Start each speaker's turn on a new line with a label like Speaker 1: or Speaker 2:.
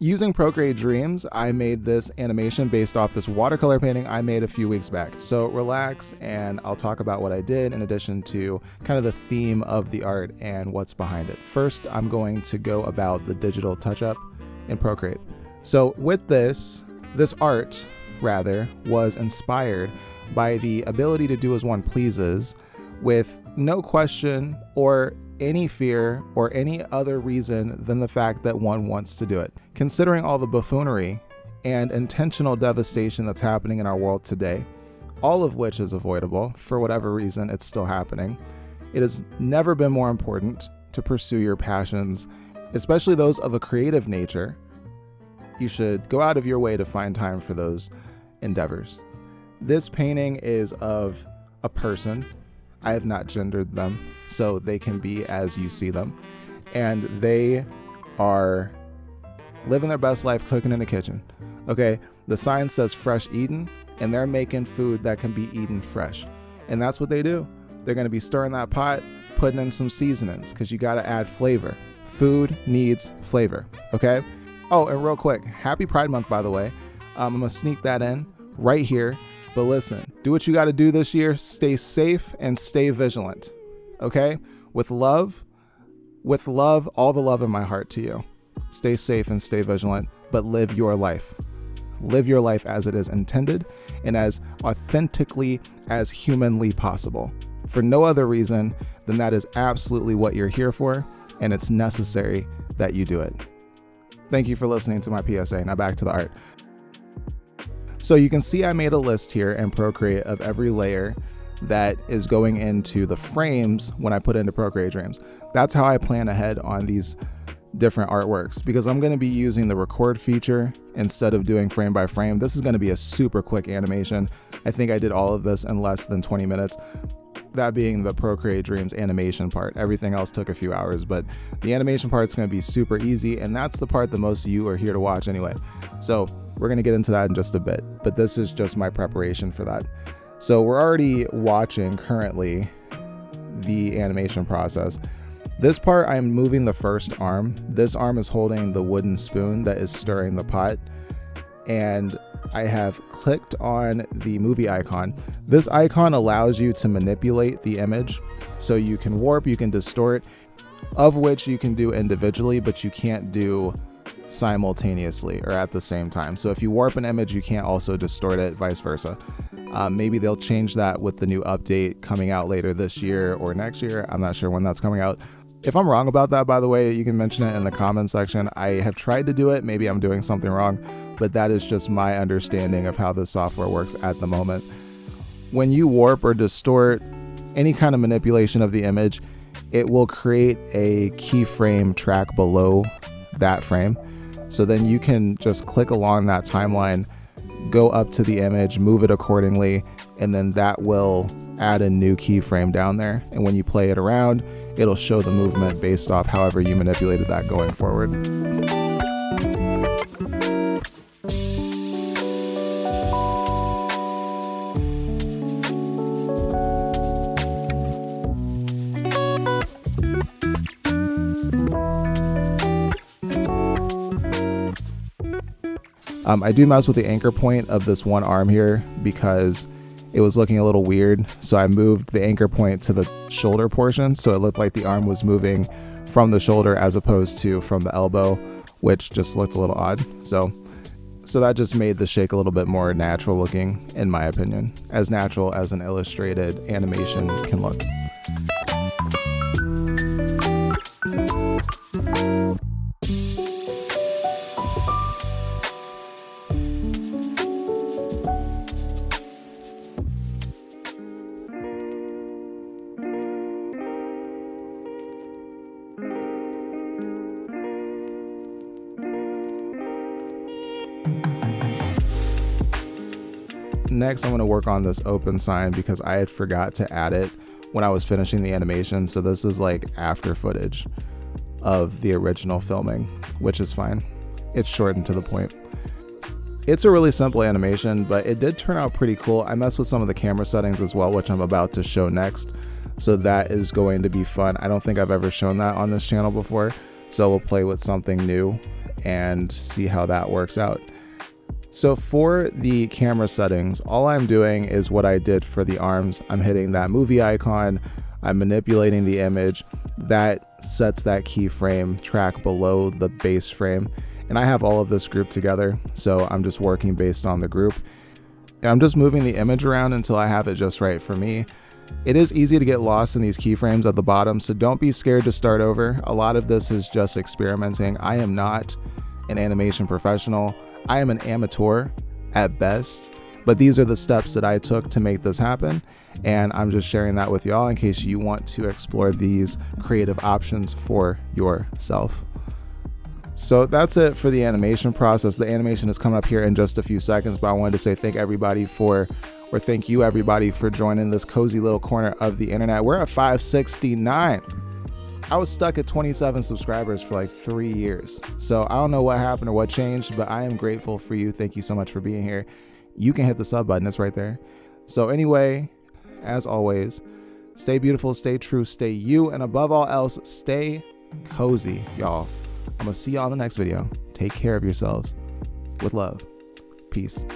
Speaker 1: Using Procreate Dreams, I made this animation based off this watercolor painting I made a few weeks back. So relax and I'll talk about what I did in addition to kind of the theme of the art and what's behind it. First, I'm going to go about the digital touch-up in Procreate. So with this art, rather, was inspired by the ability to do as one pleases with no question or any fear or any other reason than the fact that one wants to do it. Considering all the buffoonery and intentional devastation that's happening in our world today, all of which is avoidable, for whatever reason it's still happening, it has never been more important to pursue your passions, especially those of a creative nature. You should go out of your way to find time for those endeavors. This painting is of a person. I have not gendered them, so they can be as you see them. And they are living their best life cooking in the kitchen. Okay, the sign says fresh eaten, and they're making food that can be eaten fresh. And that's what they do. They're gonna be stirring that pot, putting in some seasonings, because you gotta add flavor. Food needs flavor, okay? Oh, and real quick, happy Pride Month, by the way. I'm gonna sneak that in right here. But listen, do what you got to do this year. Stay safe and stay vigilant. Okay? With love, all the love in my heart to you. Stay safe and stay vigilant, but live your life. Live your life as it is intended and as authentically as humanly possible. For no other reason than that is absolutely what you're here for, and it's necessary that you do it. Thank you for listening to my PSA. Now back to the art. So you can see I made a list here in Procreate of every layer that is going into the frames when I put into Procreate Dreams. That's how I plan ahead on these different artworks, because I'm going to be using the record feature instead of doing frame by frame. This is going to be a super quick animation. I think I did all of this in less than 20 minutes. That being the Procreate Dreams animation part. Everything else took a few hours, but the animation part is going to be super easy, and that's the part that most of you are here to watch anyway. So we're going to get into that in just a bit, but this is just my preparation for that. So we're already watching currently the animation process. This part, I'm moving the first arm. This arm is holding the wooden spoon that is stirring the pot, and I have clicked on the movie icon. This icon allows you to manipulate the image, so you can warp, you can distort, of which you can do individually, but you can't do simultaneously or at the same time. So if you warp an image, you can't also distort it, vice versa. Maybe they'll change that with the new update coming out later this year or next year. I'm not sure when that's coming out. If I'm wrong about that, by the way, you can mention it in the comment section. I have tried to do it. Maybe I'm doing something wrong, but that is just my understanding of how this software works at the moment. When you warp or distort any kind of manipulation of the image, it will create a keyframe track below that frame. So then you can just click along that timeline, go up to the image, move it accordingly, and then that will add a new keyframe down there. And when you play it around, it'll show the movement based off however you manipulated that going forward. I do mess with the anchor point of this one arm here because it was looking a little weird. So I moved the anchor point to the shoulder portion, so it looked like the arm was moving from the shoulder as opposed to from the elbow, which just looked a little odd. So that just made the shake a little bit more natural looking, in my opinion, as natural as an illustrated animation can look. Next, I'm going to work on this open sign because I had forgot to add it when I was finishing the animation. So this is like after footage of the original filming, which is fine. It's short and to the point. It's a really simple animation, but it did turn out pretty cool. I messed with some of the camera settings as well, which I'm about to show next. So that is going to be fun. I don't think I've ever shown that on this channel before. So we'll play with something new and see how that works out. So for the camera settings, all I'm doing is what I did for the arms. I'm hitting that movie icon, I'm manipulating the image, that sets that keyframe track below the base frame. And I have all of this grouped together, so I'm just working based on the group. And I'm just moving the image around until I have it just right for me. It is easy to get lost in these keyframes at the bottom, so don't be scared to start over. A lot of this is just experimenting. I am not an animation professional. I am an amateur at best, but these are the steps that I took to make this happen, and I'm just sharing that with y'all in case you want to explore these creative options for yourself. So that's it for the animation process. The animation is coming up here in just a few seconds, but I wanted to say thank you everybody for joining this cozy little corner of the internet. We're at 569. I was stuck at 27 subscribers for like 3 years. So I don't know what happened or what changed, but I am grateful for you. Thank you so much for being here. You can hit the sub button, it's right there. So anyway, as always, stay beautiful, stay true, stay you, and above all else, stay cozy, y'all. I'm gonna see y'all in the next video. Take care of yourselves. With love. Peace.